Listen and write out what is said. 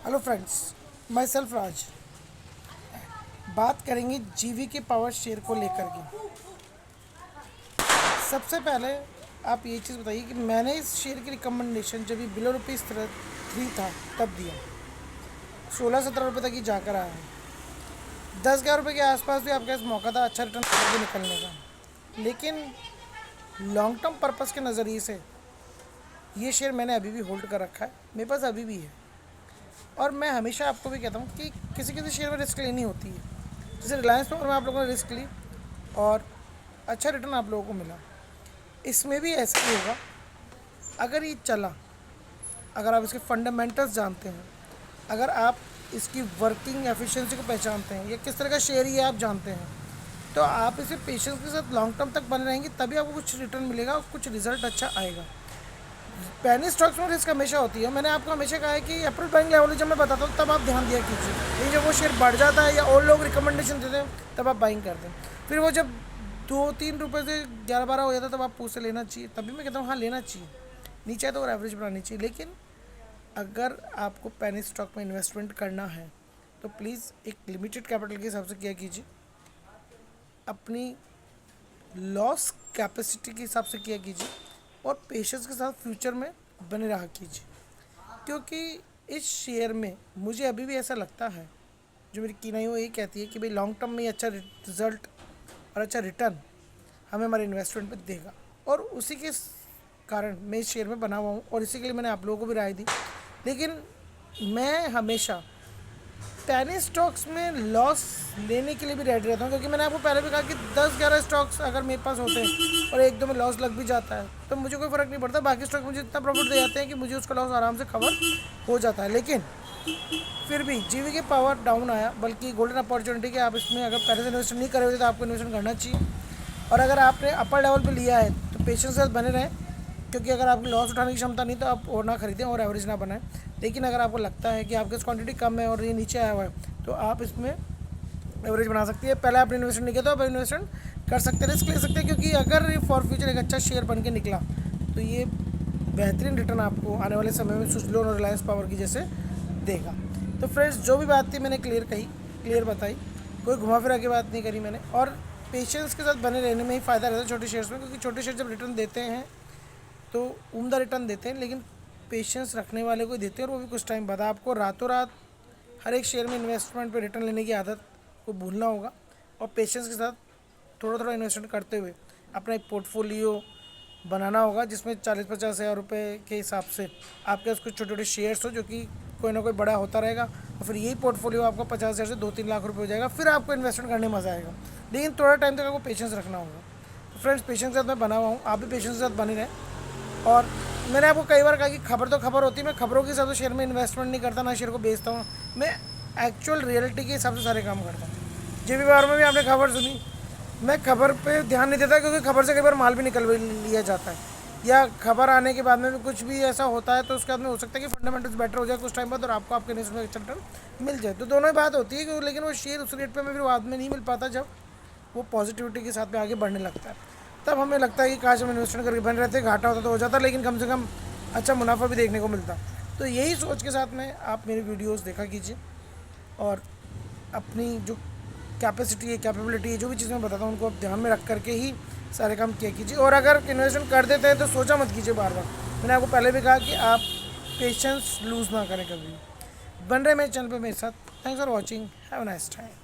Hello friends, my self राज। बात करेंगे जीवी के पावर शेयर को लेकर के। सबसे पहले आप ये चीज़ बताइए कि मैंने इस शेयर की रिकमेंडेशन जब ये बिलो रुपीज़ 3 था तब दिया। 16-17 रुपये तक ही जाकर आया है। 10-11 रुपये के आसपास भी आपके पास मौका था अच्छा रिटर्न करके निकलने का, लेकिन लॉन्ग टर्म पर्पज़ के नज़रिए से ये शेयर मैंने अभी भी होल्ड कर रखा है, मेरे पास अभी भी है। और मैं हमेशा आपको भी कहता हूँ कि किसी किसी शेयर में रिस्क लेनी होती है। जैसे रिलायंस पावर में आप लोगों ने रिस्क ली और अच्छा रिटर्न आप लोगों को मिला, इसमें भी ऐसा ही होगा। अगर ये चला, अगर आप इसके फंडामेंटल्स जानते हैं, अगर आप इसकी वर्किंग एफिशिएंसी को पहचानते हैं या किस तरह का शेयर ये आप जानते हैं, तो आप इसे पेशेंस के साथ लॉन्ग टर्म तक बने रहेंगे, तभी आपको कुछ रिटर्न मिलेगा और कुछ रिजल्ट अच्छा आएगा। पैनी स्टॉक्स में रिस्क हमेशा होती है। मैंने आपको हमेशा कहा है कि अप्रैल बैंक लेवल जब मैं बताता हूँ तब आप ध्यान दिया कीजिए, लेकिन जब वो शेयर बढ़ जाता है या और लोग रिकमेंडेशन देते हैं तब आप बाइंग करते हैं। फिर वो जब 2-3 रुपये से 11-12 हो जाता है तब आप पूछ से लेना चाहिए। तभी मैं कहता हूँ हाँ लेना चाहिए, नीचे है तो और एवरेज बनानी चाहिए। लेकिन अगर आपको पैनी स्टॉक में इन्वेस्टमेंट करना है तो प्लीज़ एक लिमिटेड कैपिटल के हिसाब से किया कीजिए, अपनी लॉस कैपेसिटी के हिसाब से किया कीजिए और पेशेंस के साथ फ्यूचर में बने रहा कीजिए। क्योंकि इस शेयर में मुझे अभी भी ऐसा लगता है, जो मेरी कीनाई वो ये कहती है कि भाई लॉन्ग टर्म में अच्छा रिजल्ट और अच्छा रिटर्न हमें हमारे इन्वेस्टमेंट पे देगा, और उसी के कारण मैं इस शेयर में बना हुआ हूँ और इसी के लिए मैंने आप लोगों को भी राय दी। लेकिन मैं हमेशा पैनी स्टॉक्स में लॉस लेने के लिए भी रेडी रहता हूँ, क्योंकि मैंने आपको पहले भी कहा कि 10-11 स्टॉक्स अगर मेरे पास होते हैं और एक दो में लॉस लग भी जाता है तो मुझे कोई फ़र्क नहीं पड़ता। बाकी स्टॉक मुझे इतना प्रॉफिट दे जाते हैं कि मुझे उसका लॉस आराम से कवर हो जाता है। लेकिन फिर भी जीवी के पावर डाउन आया, बल्कि गोल्डन अपॉर्चुनिटी कि आप इसमें अगर पहले से इन्वेस्ट नहीं करे हुए तो आपको इन्वेस्टमेंट करना चाहिए। और अगर आपने अपर लेवल पर लिया है तो पेशेंस के साथ बने रहें, क्योंकि अगर आपकी लॉस उठाने की क्षमता नहीं तो आप और ना खरीदें और एवरेज ना बनाएं। लेकिन अगर आपको लगता है कि आपके पास क्वांटिटी कम है और ये नीचे आया हुआ है तो आप इसमें एवरेज बना सकती है। पहले आपने इन्वेस्टमेंट नहीं किया तो आप इन्वेस्टमेंट कर सकते हैं, रिस्क ले सकते हैं, क्योंकि अगर ये फॉर फ्यूचर एक अच्छा शेयर बन के निकला तो ये बेहतरीन रिटर्न आपको आने वाले समय में स्विच लोन और रिलायंस पावर की जैसे देगा। तो फ्रेंड्स, जो भी बात थी मैंने क्लियर बताई, कोई घुमा फिरा की बात नहीं करी मैंने। और पेशेंस के साथ बने रहने में ही फ़ायदा रहता है छोटे शेयर्स में, क्योंकि छोटे शेयर जब रिटर्न देते हैं तो उम्दा रिटर्न देते हैं, लेकिन पेशेंस रखने वाले को देते हैं, और वो भी कुछ टाइम बाद। आपको रातों रात हर एक शेयर में इन्वेस्टमेंट पे रिटर्न लेने की आदत को भूलना होगा और पेशेंस के साथ थोड़ा थोड़ा इन्वेस्टमेंट करते हुए अपना एक पोर्टफोलियो बनाना होगा, जिसमें 40-50 हज़ार रुपये के हिसाब से आपके पास कुछ छोटे छोटे शेयर्स हो, जो कि कोई ना कोई बड़ा होता रहेगा, और फिर यही पोर्टफोलियो आपको 50 हज़ार से 2-3 लाख रुपये हो जाएगा। फिर आपको इन्वेस्टमेंट करने में मज़ा आएगा, लेकिन थोड़ा टाइम तक आपको पेशेंस रखना होगा। तो फ्रेंड्स, पेशेंस के साथ मैं बना हुआ हूँ, आप भी पेशेंस के साथ बने रहें। और मैंने आपको कई बार कहा कि खबर तो खबर होती है, मैं खबरों के हिसाब से शेयर में इन्वेस्टमेंट नहीं करता, ना शेयर को बेचता हूँ। मैं एक्चुअल रियलिटी के हिसाब से सारे काम करता हूँ। जीवी बार में भी आपने खबर सुनी, मैं खबर पे ध्यान नहीं देता, क्योंकि खबर से कई बार माल भी निकल लिया जाता है, या खबर आने के बाद में भी कुछ भी ऐसा होता है तो उसके बाद में हो सकता है कि फंडामेंटल्स बेटर हो जाए कुछ टाइम बाद और आपको आपके इन्वेस्टमेंट अच्छा रिटर्न मिल जाए। तो दोनों ही बात होती है कि लेकिन वो शेयर उस रेट पे हमें फिर बाद में नहीं मिल पाता, जब वो पॉजिटिविटी के साथ में आगे बढ़ने लगता है। तब हमें लगता है कि काश हम इन्वेस्टमेंट करके बन रहते, घाटा होता तो हो जाता, लेकिन कम से कम अच्छा मुनाफा भी देखने को मिलता। तो यही सोच के साथ में आप मेरी वीडियोज़ देखा कीजिए और अपनी जो कैपेसिटी है, कैपेबिलिटी है, जो भी चीज़ मैं बताता हूँ उनको आप ध्यान में रख करके ही सारे काम किया कीजिए। और अगर इन्वेस्टमेंट कर देते हैं तो सोचा मत कीजिए बार बार। मैंने आपको पहले भी कहा कि आप पेशेंस लूज़ ना करें कभी। बन रहे मेरे चैनल पे मेरे साथ। Thanks for watching, have a nice time.